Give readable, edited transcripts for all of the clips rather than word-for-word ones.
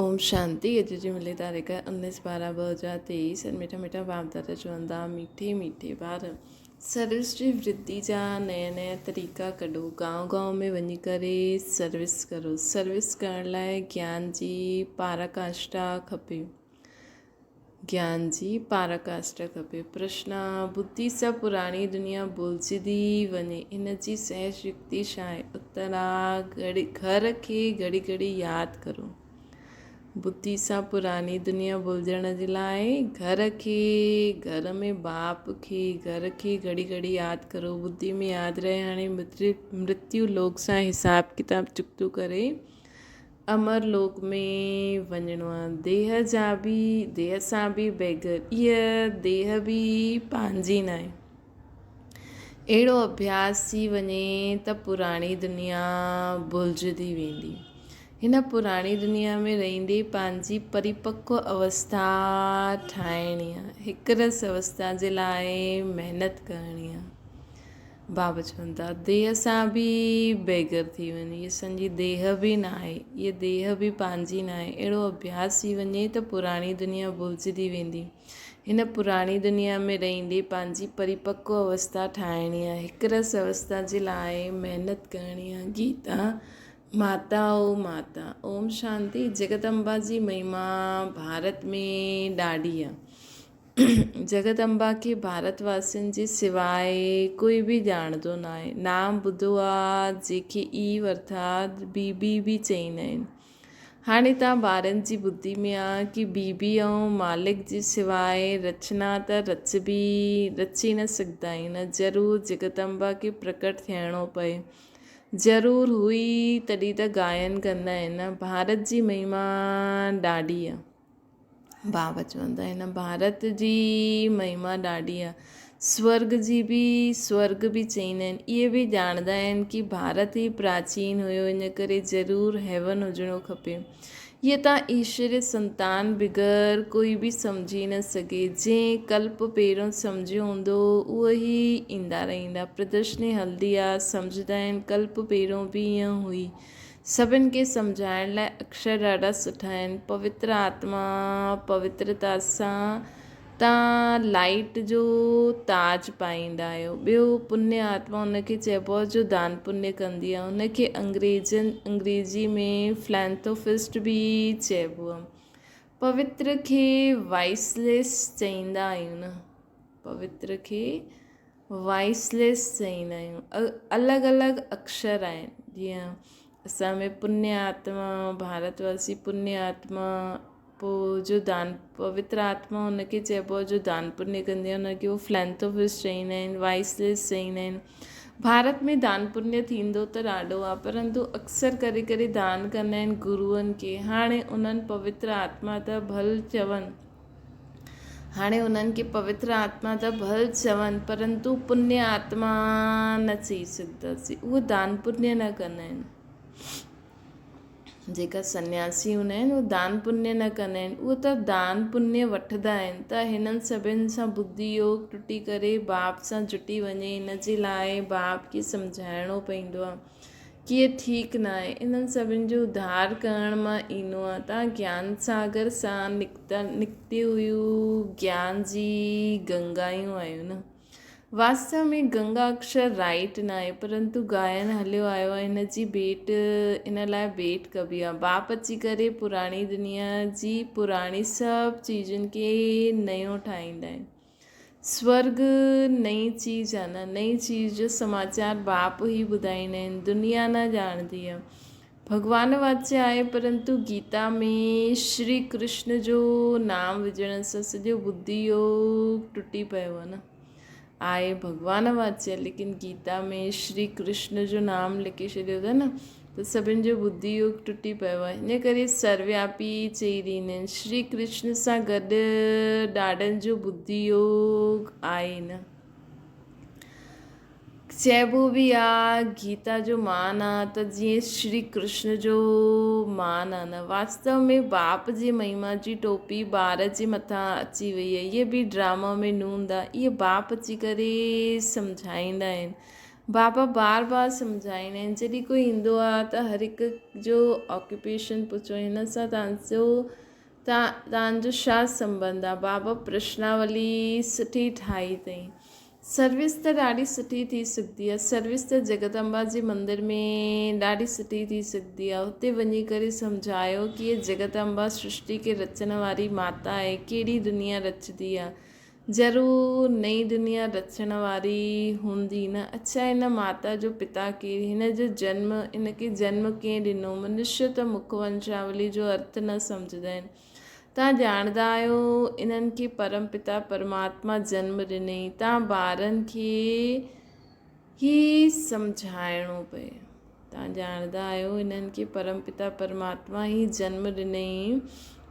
ओम शांति। अॼु जी मिली तारीख़ 19/12/2023। मिठा मिठा बाप दादा चवंदा मीठे मीठे ॿार सर्विस जी वृद्धि जा नया नया तरीक़ा कढो। गांव गांव में वञी करे सर्विस करो। सर्विस करण लाइ ज्ञान जी पाराकाष्ठा खपे। ज्ञान जी पाराकाष्ठा खपे। प्रश्न: बुद्धि सां पुराणी दुनिया भुलिजंदी वञे, इन जी सहज युक्ति छा आहे? उत्तर: घर खे घड़ी घड़ी यादि करो। बुद्धि सां पुरानी दुनिया भुलिजण जे लाइ घर में बाप खे घर खे घड़ी घड़ी यादि करो। बुद्धि में यादि रहे हाणे मृत्यु लोक सां हिसाब किताब चुकतो करे अमर लोक में वञिणो आहे। देह सां बि बेगर, इहा देह बि पंहिंजी न आहे। अहिड़ो अभ्यास थी वञे त पुराणी दुनिया भुलिजंदी वेंदी। हिन पुराणी दुनिया में रहंदे पंहिंजी परिपक्व अवस्था ठाहिणी आहे। हिकु रस अवस्था जे लाइ महिनत करणी आहे। बाबा चवंदा देह सां बि बेगर थी वञे। हीअ असांजी देह बि न आहे, हीअ देह बि पंहिंजी न आहे। अहिड़ो अभ्यास थी वञे त पुराणी दुनिया भुलिजंदी वेंदी। हिन पुराणी दुनिया में रहंदे पंहिंजी परिपक्व अवस्था ठाहिणी आहे। हिकु रस अवस्था जे लाइ महिनत करणी आहे। गीता माता ओ माता। ओम शांति। जगदम्बा जी महिमा भारत में ॾाढी आहे। जगदम्बा खे भारतवासियुनि जे सिवाइ कोई बि ॼाणंदो न आहे। नाम ॿुधो आहे जंहिंखे ईव अर्थात बीबी बि चईंदा आहिनि। हाणे तव्हां ॿारनि जी ॿुधी में आहे कि बीबी ऐं मालिक जे सिवाइ रचना त रची न सघंदा आहिनि। ज़रूरु जगदम्बा खे प्रकट थियणो पए। ज़रूरु हुई तॾहिं त गायन कंदा आहिनि। भारत जी महिमा ॾाढी आहे। बाबा चवंदा आहिनि भारत जी महिमा ॾाढी आहे। स्वर्ग बि चईंदा आहिनि। इहे बि ॼाणंदा आहिनि कि भारत ई प्राचीन हुयो, इन करे ज़रूरु हेवन हुजणो खपे। हीअ तव्हां ईश्वरीय संतान बिग़ैर कोई बि सम्झी न सघे। जंहिं कल्प पहिरियों सम्झियो हूंदो उहे ई ईंदा रहंदा। प्रदर्शनी हलंदी आहे, सम्झंदा आहिनि कल्प पहिरियों बि ईअं हुई। सभिनि खे सम्झाइण लाइ अक्षर ॾाढा सुठा आहिनि। पवित्र आत्मा, पवित्रता सां तव्हां लाइट जो ताज पाईंदा आहियो। ॿियो पुण्य आत्मा, उनखे चइबो आहे जो दान पुण्य कंदी आहे। उनखे अंग्रेजी में फिलैंथ्रोपिस्ट बि चइबो आहे। पवित्र खे वाइसलेस चईंदा आहियूं न। पवित्र खे वाइसलेस चईंदा आहियूं। अलॻि अलॻि अक्षर आहिनि। जीअं असां में पुण्य आत्मा, भारतवासी पुण्य आत्मा, पोइ जो पवित्र आत्मा हुनखे चइबो आहे जो दान पुण्य कंदी आहे। हुनखे उहो फिलैंथ्रोपिस्ट चईंदा आहिनि, वाइसलेस चईंदा आहिनि। भारत में दान पुण्य थींदो त ॾाढो आहे, परंतु अक्सर करे दान कंदा आहिनि गुरूअनि खे। हाणे उन्हनि पवित्र आत्मा त भल चवनि, परंतु पुण्य आत्मा न चई सघंदासीं। उहे दान पुण्य न कंदा आहिनि। जेका सन्यासी हूंदा आहिनि उहे दान पुण्य न कंदा आहिनि। उहे त दान पुण्य वठंदा आहिनि। त हिननि सभिनि सां बुद्धि योग टुटी करे बाप सां जुटी वञे। इन जे लाइ बाप खे सम्झाइणो पवंदो आहे कि इहे ठीकु न आहे। इन्हनि सभिनि जो उद्धार करण मां ईंदो आहे। तव्हां ज्ञान सागर सां निकिती हुयूं ज्ञान जी गंगायूं आहियूं न। वास्तव में गंगा अक्षर राइट न आहे, परंतु गायन हलियो आयो आहे। इन लाइ भेट कबी आहे। बाप अची करे पुराणी दुनिया जी पुराणी सभु चीजुनि खे नयो ठाहींदा आहिनि। स्वर्ग नई चीज़ आहे न। नई चीज़ जो समाचार बाप ई ॿुधाईंदा आहिनि, दुनिया न ॼाणंदी आहे। भगवान वाच्य आहे, परंतु गीता में श्री कृष्ण जो नाम विझण सां सॼो बुद्धि योग टुटी पियो आहे न। आहे भगवान वाच्य, लेकिन गीता में श्री कृष्ण जो नाम लिखी छॾियो अथनि न, त सभिनि जो बुद्धि योग टुटी पियो आहे। इन करे सर्वव्यापी चई ॾींदा आहिनि। श्री कृष्ण सां गॾु ॾाढनि जो बुद्धि योग आहे न। चइबो बि आहे गीता जो मान आहे त जीअं श्री कृष्ण जो मान आहे न। वास्तव में बाप जी महिमा जी टोपी ॿार जे मथां अची वई आहे। इहे बि ड्रामा में नूंद आहे। इहे बाप अची करे सम्झाईंदा आहिनि। बाबा बार बार सम्झाईंदा आहिनि। जॾहिं कोई ईंदो आहे त हर हिक जो ऑक्यूपेशन पुछो, हिन सां तव्हांजो छा संबंध आहे। बाबा प्रश्नावली सुठी ठाही अथई। सर्विस त ॾाढी सुठी थी सघंदी आहे। सर्विस त जगदम्बा जे मंदर में ॾाढी सुठी थी सघंदी आहे। हुते वञी करे सम्झायो कि हीअ जगदम्बा सृष्टि खे रचण वारी माता आहे। कहिड़ी दुनिया रचंदी आहे, ज़रूरु नई दुनिया रचण वारी हूंदी न। अच्छा, हिन माता जो पिता केरु, हिन जो जन्म, हिनखे जन्म कंहिं ॾिनो। मनुष्य त मुखवंशावली जो अर्थ न सम्झंदा आहिनि। तव्हां ॼाणंदा आहियो इन्हनि खे परमपिता परमात्मा जन्म ॾिनई। तव्हां ॿारनि खे ई सम्झाइणो पए। तव्हां ॼाणंदा आहियो इन्हनि खे परमपिता परमात्मा ई जन्म ॾिनई।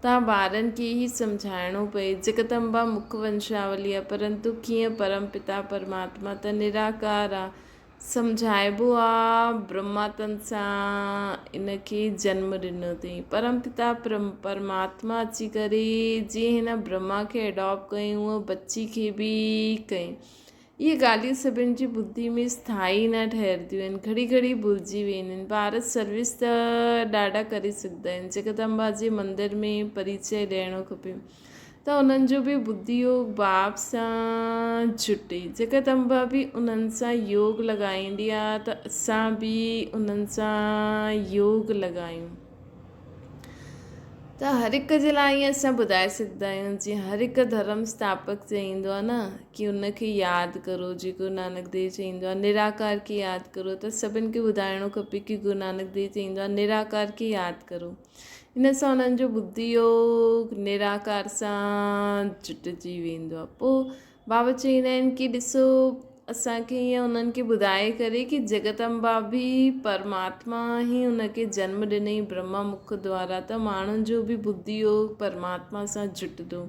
तव्हां ॿारनि खे ई सम्झाइणो पए। जगदम्बा मुखवंशावली आहे, परंतु कीअं परमपिता परमात्मा त निराकार आहे। सम्झाइबो आहे ब्रह्मा तन सां इनखे जन्म ॾिनो अथई। परमपिता परमात्मा अची करे जीअं हिन ब्रह्मा खे एडॉप्ट कयूं, उहा बच्ची खे बि कई। इहे ॻाल्हियूं सभिनि जी ॿुधी में स्थाई न ठहरंदियूं आहिनि, घड़ी घड़ी भुलिजी वेंदियूं आहिनि। ॿार सर्विस त ॾाढा करे सघंदा आहिनि। जगदम्बा जे मंदर में परिचय ॾियणो खपे त उन्हनि जो बि बुद्धि योग बाप सां जुटे। जगदम्बा बि उन्हनि सां योग लॻाईंदी आहे त असां बि उन्हनि सां योग लॻायूं। त हर हिक जे लाइ ईअं असां ॿुधाए सघंदा आहियूं। जीअं हर हिकु धर्म स्थापक चईंदो आहे न कि उनखे यादि करो। जीअं गुरु नानक देव चईंदो आहे निराकार खे यादि करो, त सभिनि खे ॿुधाइणो खपे कि गुरु नानक देव चईंदो आहे निराकार खे यादि करो। इन सां उन्हनि जो बुद्धि योग निराकार सां जुटिजी वेंदो आहे। पोइ बाबा चईंदा आहिनि कि ॾिसो, असांखे ईअं उन्हनि खे ॿुधाए करे कि जगदम्बा बि परमात्मा ई उनखे जन्म ॾिनई ब्रह्मा मुख द्वारा, त माण्हुनि जो बि बुद्धि योग परमात्मा सां जुटंदो।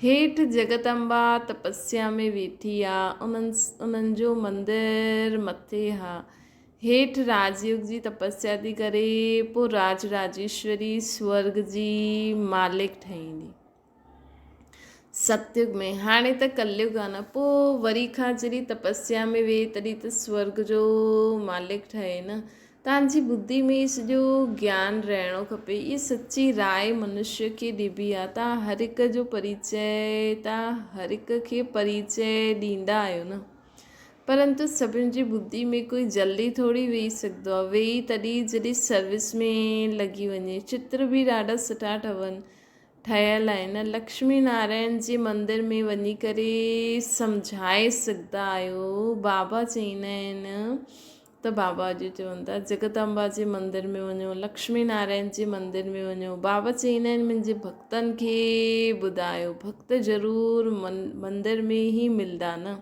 हेठि जगदम्बा तपस्या में वेठी आहे, उन्हनि जो मंदरु मथे आहे। हेठि राजयोग जी तपस्या थी करे, पोइ राजराजेश्वरी स्वर्ग जी मालिक ठहींदी सतयुग में। हाणे त कलयुग आहे न, पोइ वरी खां जॾहिं तपस्या में वेहे तॾहिं त स्वर्ग जो मालिक ठहे न। तव्हांजी बुद्धि में सॼो ज्ञान रहणो खपे। इहा सची राय मनुष्य खे ॾिबी आहे। तव्हां हर हिक जो परिचय, तव्हां हर हिक खे परिचय ॾींदा आहियो न, परंतु सभिनि जी बुद्धि में कोई जल्दी थोरी वेही सघंदो आहे। वेही तॾहिं जॾहिं सर्विस में लॻी वञे। चित्र बि ॾाढा सुठा ठहियल आहिनि। लक्ष्मी नारायण जे मंदर में वञी करे सम्झाए सघंदा आहियो। बाबा चईंदा आहिनि त बाबा जो चवनि था जगदम्बा जे मंदर में वञो, लक्ष्मी नारायण जे मंदर में वञो। बाबा चईंदा आहिनि मुंहिंजे भक्तनि खे ॿुधायो। भक्त ज़रूरु मंदर में ई मिलंदा न।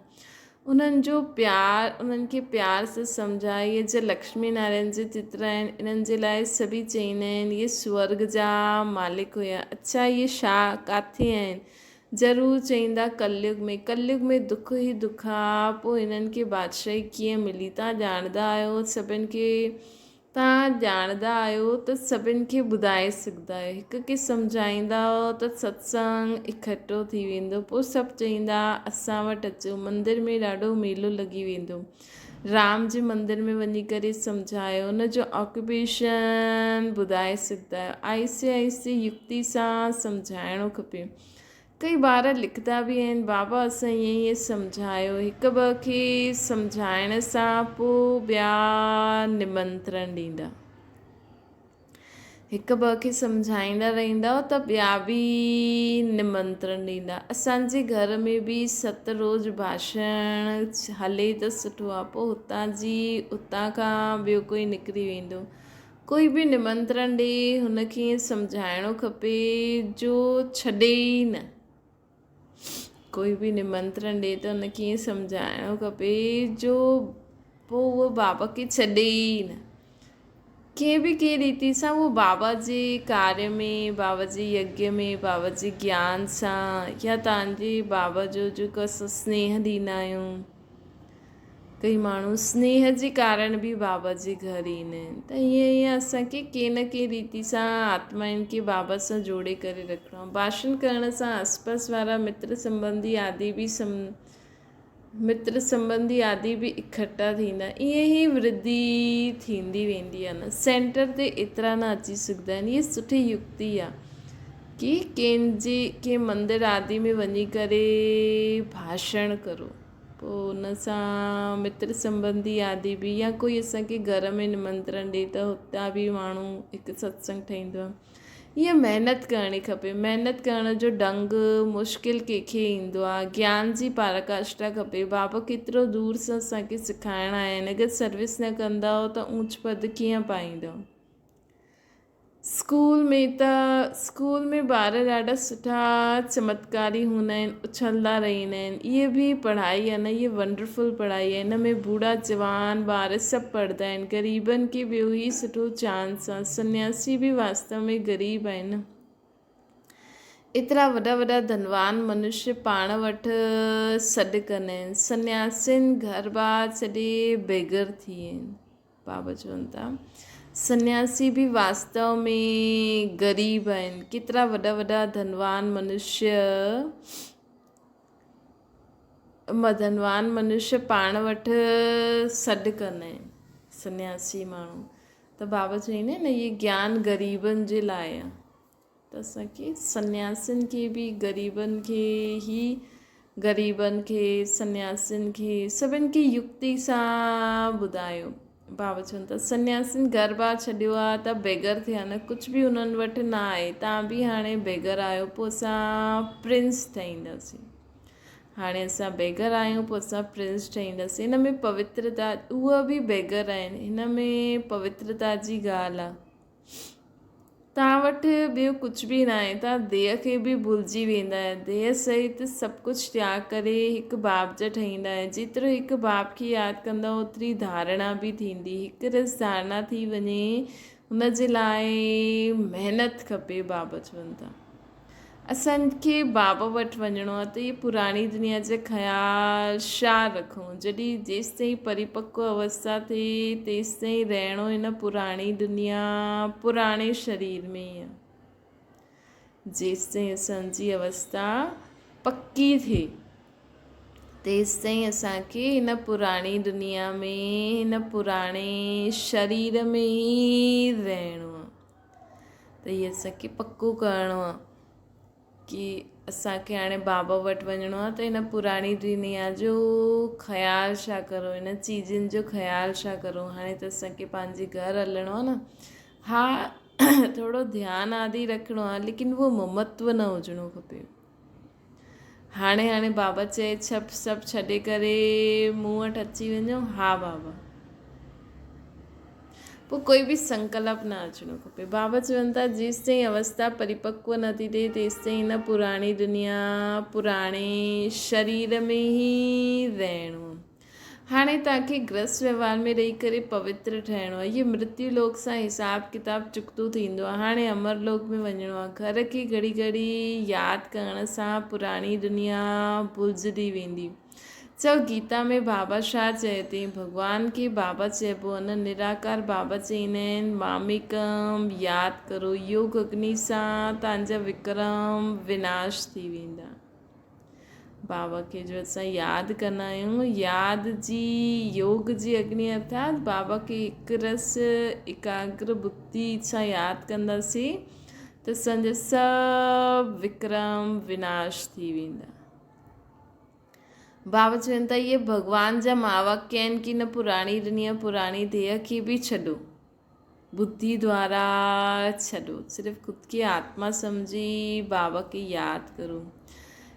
उन्हनि जो प्यार, उन्हनि खे प्यार सां सम्झाए। जे लक्ष्मी नारायण जे चित्र आहिनि, इन्हनि जे लाइ सभी चईंदा आहिनि इहे स्वर्ग जा मालिक हुया। अच्छा, इहे छा किथे आहिनि? ज़रूरु चईंदा कलयुग में। कलयुग में दुख ई दुख आहे। पोइ हिननि खे बादशाही कीअं मिली? तव्हां ॼाणंदा आहियो सभिनि खे, तव्हां ॼाणंदा आहियो त सभिनि खे ॿुधाए सघंदा आहियो। हिक खे सम्झाईंदा त सत्संग इकठो थी वेंदो। पोइ सभु चईंदा असां वटि अचो। मंदर में ॾाढो मेलो लॻी वेंदो। राम जे मंदर में वञी करे सम्झायो, हुनजो ऑक्यूपेशन ॿुधाए सघंदा आहियो। आहिस्ते आहिस्ते युक्ति सां सम्झाइणो खपे। कई ॿार लिखंदा बि आहिनि बाबा असां ईअं ईअं सम्झायो। हिकु ॿ खे सम्झाइण सां पोइ ॿिया निमंत्रण ॾींदा। हिकु ॿ खे सम्झाईंदा रहंदा त ॿिया बि निमंत्रण ॾींदा। असांजे घर में बि 7 रोज़ भाषण हले त सुठो आहे। पोइ हुतां खां ॿियो कोई निकिरी वेंदो। कोई बि निमंत्रण ॾे हुनखे सम्झाइणो खपे जो छॾे ई न। कोई बि निमंत्रण ॾे त हुनखे ईअं सम्झाइणो खपे जो पोइ उहो बाबा खे छॾे ई न। कंहिं बि कंहिं रीति सां उहो बाबा जे कार्य में, बाबा जे यज्ञ में, बाबा जे ज्ञान सां, या तव्हांजे बाबा जो जेको असां स्नेह ॾींदा आहियूं। कई माण्हू स्नेह जे कारण बि बाबा जे घर ईंदा आहिनि। त ईअं असांखे कंहिं न कंहिं रीति सां आत्माउनि खे बाबा सां जोड़े करे रखिणो आहे। भाषण करण सां आसपास वारा मित्र संबंधी आदि बि मित्र संबंधी आदि बि इकट्ठा थींदा, ईअं ई वृद्धि थींदी वेंदी आहे न। सेंटर ते एतिरा न अची सघंदा आहिनि। इहा सुठी युक्ति आहे कि कंहिं मंदिर आदि में वञी करे भाषण करो, पोइ उन सां मित्र संबंधी आदि बि, या कोई असांखे घर में निमंत्रण ॾिए त हुतां बि माण्हू हिकु सत्संग ठहींदो आहे। ईअं महिनत करणी खपे। महिनत करण जो ढंग मुश्किल कंहिंखे ईंदो आहे। ज्ञान जी पराकाष्ठा खपे। बाबा केतिरो दूर सां असांखे सेखारणा आहिनि। अगरि सर्विस न कंदव त ऊच पद कीअं पाईंदव। स्कूल में ॿार ॾाढा सुठा चमत्कारी हूंदा आहिनि, उछलंदा रहंदा आहिनि। इहे बि पढ़ाई आहे न, इहे वंडरफुल पढ़ाई आहे। हिन में बूढ़ा जवान ॿार सभु पढ़ंदा आहिनि। ग़रीबनि खे ॿियो ई सुठो चांस आहे। सन्यासी बि वास्तव में ग़रीब आहिनि। एतिरा वॾा वॾा धनवान मनुष्य पाण वटि सॾु कंदा आहिनि। सन्यासिन घर बार छॾे बेगर थी विया आहिनि। बाबा चवनि था सन्यासी भी वास्तव में गरीब आहिनि। केतिरा वॾा वॾा धनवान मनुष्य पाण वटि सॾु कंदा आहिनि, सन्यासी माण्हू। त बाबा चवंदा आहिनि न, इहे ज्ञान ग़रीबनि जे लाइ आहे। त असांखे सन्यासिन खे बि, ग़रीबनि खे सन्यासिन खे सभिनि खे युक्ति सां ॿुधायो। बाबा चवनि था सन्यासिन घर बार छॾियो आहे त बेगर थिया न, कुझु बि उन्हनि वटि न आहे। तव्हां बि हाणे बेगर आहियो, पोइ असां प्रिंस ठहींदासीं। हाणे असां बेगर आहियूं, पोइ असां प्रिंस ठहींदासीं। हिन में पवित्रता, उहा बि बेगर आहिनि, हिन में पवित्रता जी ॻाल्हि आहे। तव्हां वटि ॿियो कुझु बि न आहे। तव्हां देह खे बि भुलिजी वेंदा आहियो। देह सहित सभु कुझु त्याग करे हिकु बाप जा ठहींदा आहियो। जेतिरो हिकु बाप खे यादि कंदा, ओतिरी धारणा बि थींदी। हिकु रस धारणा थी वञे, हुन जे लाइ महिनत खपे। बाबा चवनि था असांखे बाबा वटि वञिणो आहे त इहे पुराणी दुनिया जा ख़्याल छा रखूं। जॾहिं जेसिताईं परिपक्व अवस्था थिए तेसिताईं रहणो हिन पुराणी दुनिया, पुराणे शरीर में ई आहे। जेसिताईं असांजी अवस्था पक्की थिए तेसिताईं असांखे हिन पुराणी दुनिया में, हिन पुराणे शरीर में ई रहणो आहे। त इहे असांखे पको करिणो आहे कि असांखे हाणे बाबा वटि वञिणो आहे त हिन पुराणी दुनिया जो ख़्यालु छा करो, हिन चीज़ुनि जो ख़्यालु छा करो। हाणे त असांखे पंहिंजे घर हलणो आहे न। हा थोरो ध्यानु आदि रखिणो आहे, लेकिन उहो ममत्व न हुजिणो खपे। हाणे बाबा चए सभु छॾे करे मूं वटि अची वञो। हा बाबा, पोइ कोई बि संकल्प न अचिणो खपे। बाबा चवनि था जेसिताईं अवस्था परिपक्व न थी थिए तेसिताईं हिन पुराणी दुनिया, पुराणे शरीर में ई रहणो। हाणे तव्हांखे गृहस्थ व्यवहार में रही करे पवित्र ठहिणो आहे। इहो मृत्यु लोक सां हिसाब किताब चुकतो थींदो आहे। हाणे अमर लोक में वञिणो आहे। घर खे घड़ी घड़ी यादि करण सां पुराणी दुनिया भुलिजंदी वेंदी। चओ गीता में बाबा छा चए थी। भॻवान खे बाबा चइबो आहे न, निराकार बाबा चईंदा आहिनि मामिकम यादि करो। योग अग्नि सां तव्हांजा विक्रम विनाश थी वेंदा। बाबा खे जो असां यादि कंदा आहियूं, यादि जी योग जी अग्नि अर्थात बाबा खे हिकु रस एकाग्र बुद्धि सां यादि कंदासीं त असांजा सभु विक्रम विनाश थी वेंदा। बाबा चवनि था इहे भॻवान जा महावाक्य आहिनि कि न पुराणी दुनिया, पुराणी देह खे बि छॾो, बुद्धि द्वारा छॾो। सिर्फ़ु ख़ुदि खे आत्मा सम्झी बाबा खे यादि करो।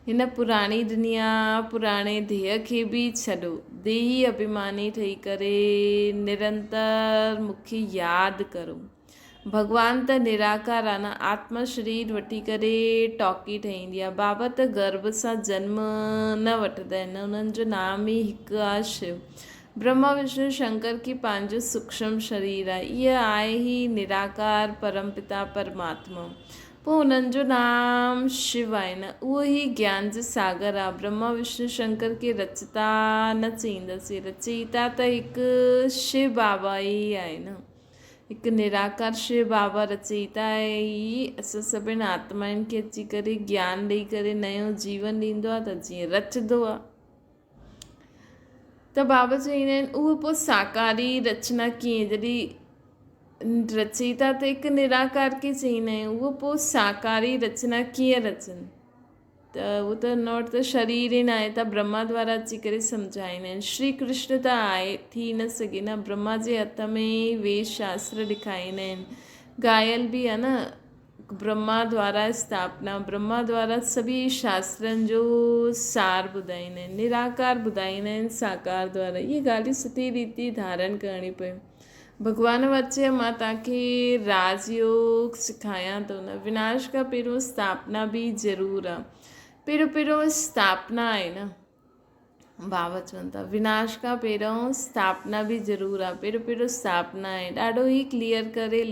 हिन पुराणी दुनिया, पुराणे देह खे बि छॾो। देही अभिमानी ठही करे निरंतर मूंखे यादि करो। भॻवान त निराकार आहे न, आत्मा शरीर वठी करे टॉकी ठहींदी आहे। बाबा त गर्भ सां जनम न वठंदा आहिनि, उन्हनि जो नाम ई हिकु आहे शिव। ब्रह्मा विष्णु शंकर की पंहिंजो सूक्ष्म शरीर आहे। इहा आहे ई निराकार परमपिता परमात्मा। पोइ हुननि जो नाम शिव आहे न, उहो ई ज्ञान जो सागर आहे। ब्रह्मा विष्णु शंकर खे रचता न चईंदासीं, रचयिता त हिकु शिव बाबा ई आहे न। हिकु निराकार शिव बाबा रचयिता आहे ई। असां सभिनि आत्माउनि खे अची करे ज्ञान ॾेई करे नयो जीवन ॾींदो आहे त जीअं रचंदो आहे। त बाबा चवंदा आहिनि उहो पोइ साकारी रचना कीअं, जॾहिं रचयिता त हिकु निराकार खे चवंदा आहियूं, उहो पोइ साकारी रचना कीअं रचनि, त उहो त हुन वटि त शरीर ई न आहे, त ब्रह्मा द्वारा अची करे सम्झाईंदा आहिनि। श्री कृष्ण त आहे थी न सघे न, ब्रह्मा जे हथ में वेद शास्त्र ॾेखारींदा आहिनि, गायल बि आहे न, ब्रह्मा द्वारा स्थापना, ब्रह्मा द्वारा सभी शास्त्रनि जो सार ॿुधाईंदा आहिनि, निराकार ॿुधाईंदा आहिनि साकार द्वारा। इहे ॻाल्हियूं सुठी रीति धारण करणी पियूं। भॻवान वचन मां तव्हांखे राजयोग सिखायां थो न, विनाश खां पहिरियों स्थापना बि ज़रूरु आहे। पहिरियों स्थापना आहे न, बाबा चवनि था विनाश खां पहिरियों स्थापना बि ज़रूरु आहे। पहिरियों स्थापना आहे, ॾाढो ई क्लियर करे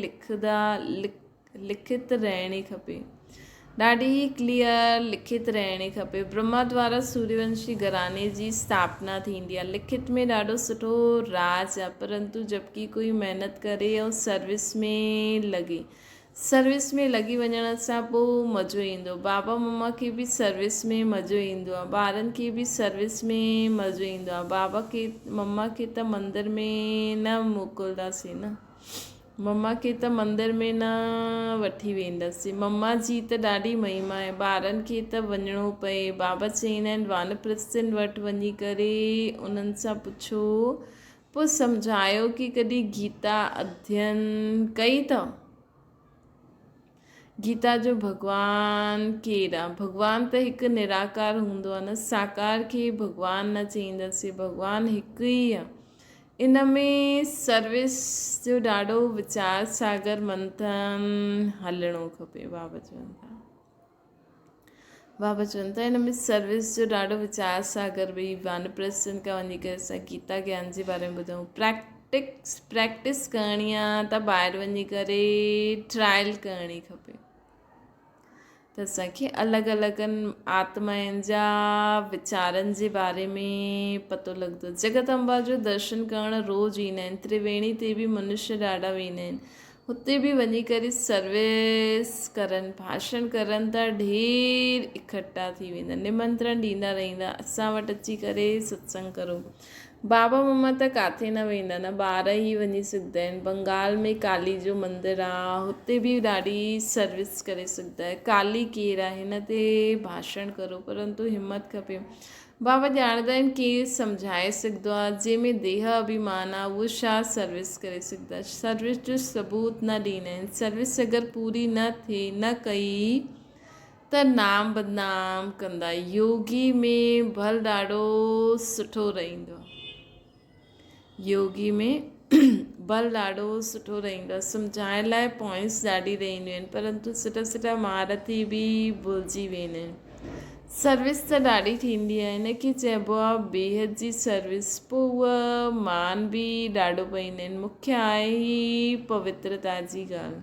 लिखित रहणी खपे, ॾाढी ई क्लियर लिखित रहणी खपे। ब्रह्मा द्वारा सूर्यवंशी घराने जी स्थापना थींदी आहे, लिखित में ॾाढो सुठो राज आहे, परंतु जबकि कोई महिनत करे ऐं सर्विस में लॻी वञण सां पोइ मज़ो ईंदो। बाबा मम्मा खे बि सर्विस में मज़ो ईंदो आहे, ॿारनि खे बि सर्विस में मज़ो ईंदो आहे। बाबा खे मम्मा खे त मंदर में न मोकिलंदासीं न, मम्मा खे त मंदर में न वठी वेंदासीं। मम्मा जी त ॾाढी महिमा आहे, ॿारनि खे त वञिणो पए। बाबा चवंदा आहिनि वानप्रस्थनि वटि वञी करे उन्हनि सां पुछो, पोइ सम्झायो कि कॾहिं गीता अध्ययन कई अथव। गीता जो भॻवानु केरु आहे? भॻवानु त हिकु निराकार हूंदो आहे न, साकार खे भॻवानु न चईंदासीं, भॻवानु हिकु ई आहे। इन में सर्विस जो ॾाढो वीचार सागर मंथन हलणो खपे। बाबा चवनि था इन में सर्विस जो ॾाढो वीचार सागर भई वानप्रस्थनि खां वञी करे असां गीता ज्ञान जे बारे में ॿुधूं। प्रैक्टिस करणी आहे त ॿाहिरि वञी करे ट्रायल करणी खपे, त असांखे अलॻि अलॻि आत्माउनि जा वीचारनि जे बारे में पतो लॻंदो। जगत अम्बा जो दर्शन करणु रोज़ु ईंदा आहिनि, त्रिवेणी ते बि मनुष्य ॾाढा वेंदा आहिनि, हुते बि वञी करे सर्विस करनि, भाषण करनि त ढेर इकट्ठा थी वेंदा, निमंत्रण ॾींदा रहंदा, असां वटि अची करे सत्संग करो। बाबा मम्मा त किथे न वेंदा न, ॿार ई वञी सघंदा आहिनि। बंगाल में काली जो मंदरु आहे, हुते बि ॾाढी सर्विस करे सघंदा आहे। काली केरु आहे हिन ते भाषण करो, परंतु हिमत खपे। बाबा ॼाणंदा आहिनि केरु सम्झाए सघंदो आहे, जंहिंमें देह अभिमान आहे उहो छा सर्विस करे सघंदा। सर्विस जो सबूत न ॾींदा आहिनि। सर्विस अगरि पूरी न थिए, न कई त नाम बदनाम कंदा। योगी में भल ॾाढो सुठो रहंदो आहे, योगी में बल ॾाढो सुठो रहंदो आहे, सम्झाइण लाइ पॉइंट्स ॾाढी रहंदियूं आहिनि, परंतु सुठा महारथी बि भुलिजी वेंदा आहिनि। सर्विस त ॾाढी थींदी आहे, हिनखे चइबो आहे बेहद जी सर्विस, पोइ उहा मान बि ॾाढो पाईंदा आहिनि। मुख्य आहे ई पवित्रता जी ॻाल्हि,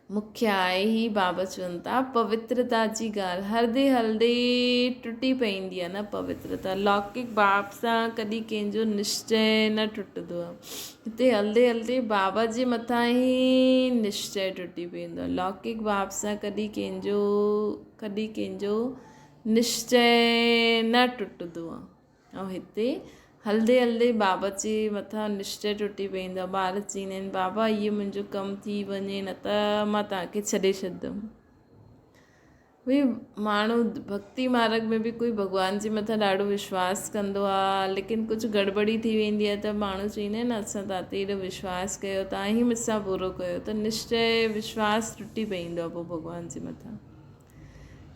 मुख्य आहे ई बाबा चवनि था पवित्रता जी ॻाल्हि। हलंदे हलंदे टुटी पवंदी आहे न पवित्रता। लौकिक भाव सां कॾहिं कंहिंजो निश्चय न टुटंदो आहे, हिते हलंदे हलंदे बाबा जे मथां ई निश्चय टुटी पवंदो आहे। लौकिक भाव सां कॾहिं कंहिंजो निश्चय न टुटंदो आहे, ऐं हिते हलंदे हलंदे बाबा जे मथां निश्चय टुटी पवंदो आहे। ॿार चवंदा आहिनि बाबा इहो मुंहिंजो कमु थी वञे न त मां तव्हांखे छॾे छॾंदमि। भई माण्हू भक्ति मार्ग में बि कोई भॻवान जे मथां ॾाढो विश्वास कंदो आहे, लेकिन कुझु गड़बड़ी थी वेंदी आहे त माण्हू चवंदा आहिनि असां तव्हां ते एॾो विश्वास कयो, तव्हां ई मूंसां बुरो कयो, त निश्चय विश्वास टुटी पवंदो आहे पोइ भॻवान जे मथां।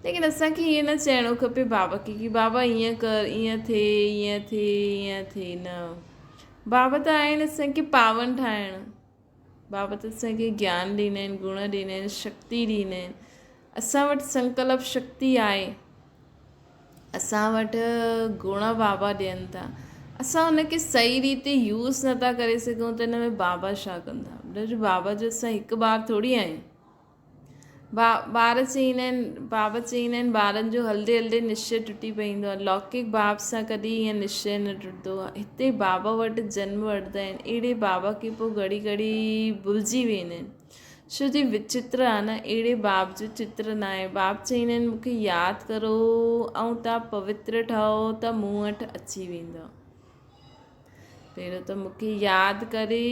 लेकिन असांखे ईअं न चइणो खपे बाबा खे कि बाबा ईअं कर, ईअं थिए न। बाबा त आहिनि असांखे पावन ठाहिण, बाबा त असांखे ज्ञान ॾींदा आहिनि, गुण ॾींदा आहिनि, शक्ति ॾींदा आहिनि। असां वटि संकल्प शक्ति आहे, असां वटि गुण बाबा ॾियनि था, असां हुनखे सही रीति यूज़ नथा करे सघूं त हिन में बाबा छा कंदा। बाबा जो असां हिकु ॿार थोरी आहियूं। बाबा चवंदा आहिनि ॿारनि जो हलंदे हलंदे निश्चय टुटी पवंदो आहे। लौकिक भाव सां कॾहिं ईअं निश्चय न टुटंदो आहे। हिते बाबा वटि जन्म वठंदा आहिनि, अहिड़े बाबा खे पोइ घड़ी घड़ी भुलिजी वेंदा आहिनि। छो जी विचित्र आहे न, अहिड़े बाप जो चित्र न आहे। बाप चईंदा आहिनि मूंखे यादि करो ऐं तव्हां पवित्र ठहो त मूं वटि अची वेंदव। पहिरियों त मूंखे यादि करे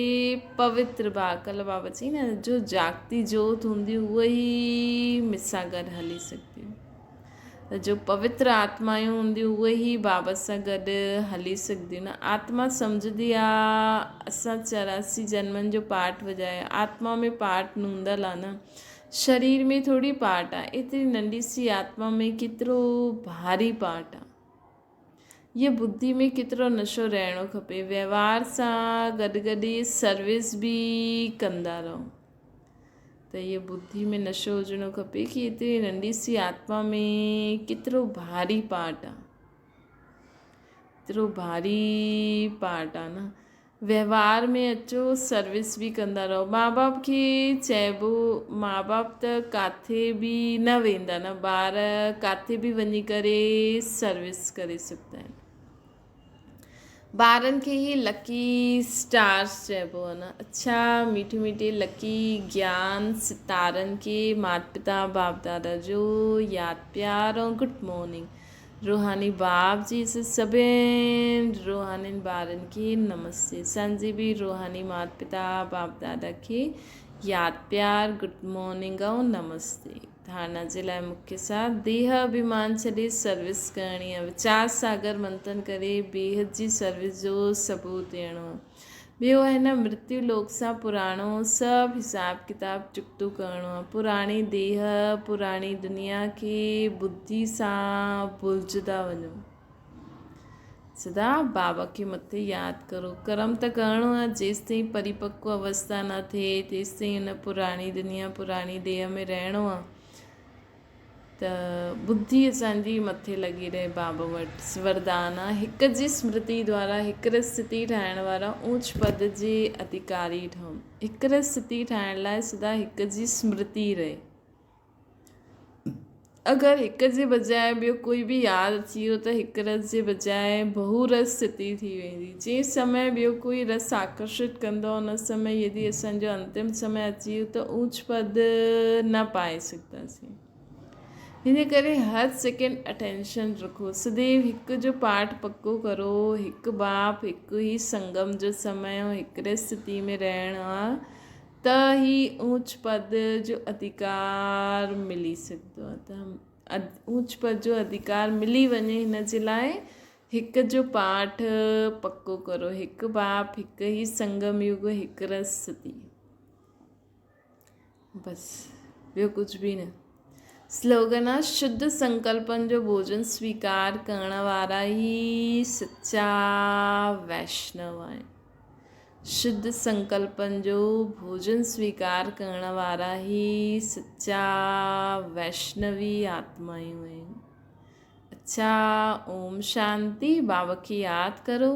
पवित्र कल्ह बाबा चई न, जो जागती जोत हूंदी उहा ई मूंसां गॾु हली सघंदी। त जो पवित्र आत्मायूं हूंदियूं उहे ई बाबा सां गॾु हली सघंदियूं न। आत्मा सम्झंदी आहे असां 84 जन्मनि जो पाठ वॼाए, आत्मा में पाठ नूंदल आहे न, शरीर में थोरी पाठ आहे। एतिरी नंढी सी आत्मा में केतिरो भारी पाठ आहे। ये बुद्धि में केतिरो नशो रहणो खपे। व्यवहार सां गॾु गॾु सर्विस बि कंदा रहो। त ये बुद्धि में नशो हुजणो खपे कि एतिरी नंढी सी आत्मा में केतिरो भारी पाठ आहे, एतिरो भारी पाठ आहे न। व्यवहार में अचो, सर्विस बि कंदा रहो। माउ बाप खे चइबो, माउ बाप त किथे बि न वेंदा न, ॿार किथे बि वञी करे सर्विस करे सघंदा आहिनि। ॿारनि खे ई लकी स्टार्स चइबो आहे न। अच्छा मीठे मीठे लकी ज्ञान सितारनि खे माता पिता बाप दादा जो यादि प्यार ऐं गुड मॉर्निंग। रूहानी बाप जी सभिनि रूहानी ॿारनि खे नमस्ते। असांजे बि रूहानी माता पिता बाप दादा खे यादि प्यार गुड मॉर्निंग ऐं नमस्ते। धारणा जे लाइ मुख्य साथ देह अभिमान छॾे सर्विस करणी आहे। विचार सागर मंथन करे बेहद जी सर्विस जो सबूत ॾियणो आहे। ॿियो आहे न, मृत्यु लोक सां पुराणो सभु हिसाब किताब चुकतो करिणो आहे। पुराणी देह पुराणी दुनिया खे बुद्धि सां भुलिजंदा वञो। सदा बाबा खे मथे यादि करो। कर्म त करिणो आहे, जेसि ताईं परिपक्व अवस्था न थिए तेसि ताईं हिन पुराणी दुनिया पुराणी देह में रहणो आहे। त बुद्धि असांजी मथे लॻी रहे। बाबा वटि वरदान आहे, हिक जी स्मृति द्वारा हिकु स्थिति ठाहिण वारा ऊच पद जे अधिकारी ठहूं। हिकु स्थिति ठाहिण लाइ सदा हिक जी स्मृति रहे। अगरि हिक जे बजाए ॿियो कोई बि यादि अची वियो त हिक रस जे बजाए बहुरस स्थिति थी वेंदी। जंहिं समय ॿियो कोई रस आकर्षित कंदो, उन समय यदि असांजो अंतिम समय अची वियो त ऊच पद न पाए सघंदासीं। हिन करे हर सेकेंड अटेंशन रखो। सदैव हिकु जो पाठ पको करो। हिकु बाप हिकु ई संगम जो समय ऐं हिकिड़े स्थिति में रहणु आहे त ही ऊच पद जो अधिकार मिली सघंदो आहे। त ऊच पद जो अधिकार मिली वञे, हिन जे लाइ हिक जो पाठ पको करो। हिकु बाप हिकु ई संगम युग हिकु रस स्थिति, बसि ॿियो कुझु बि न। स्लोगन आहे, शुद्ध संकल्पन जो भोजन स्वीकार करण वारा ही सच्चा वैष्णव आहिनि। शुद्ध संकल्पन जो भोजन स्वीकार करण वारा ही सच्चा वैष्णवी आत्मायूं आहिनि। अच्छा ओम शांति। बाबा खे यादि करो।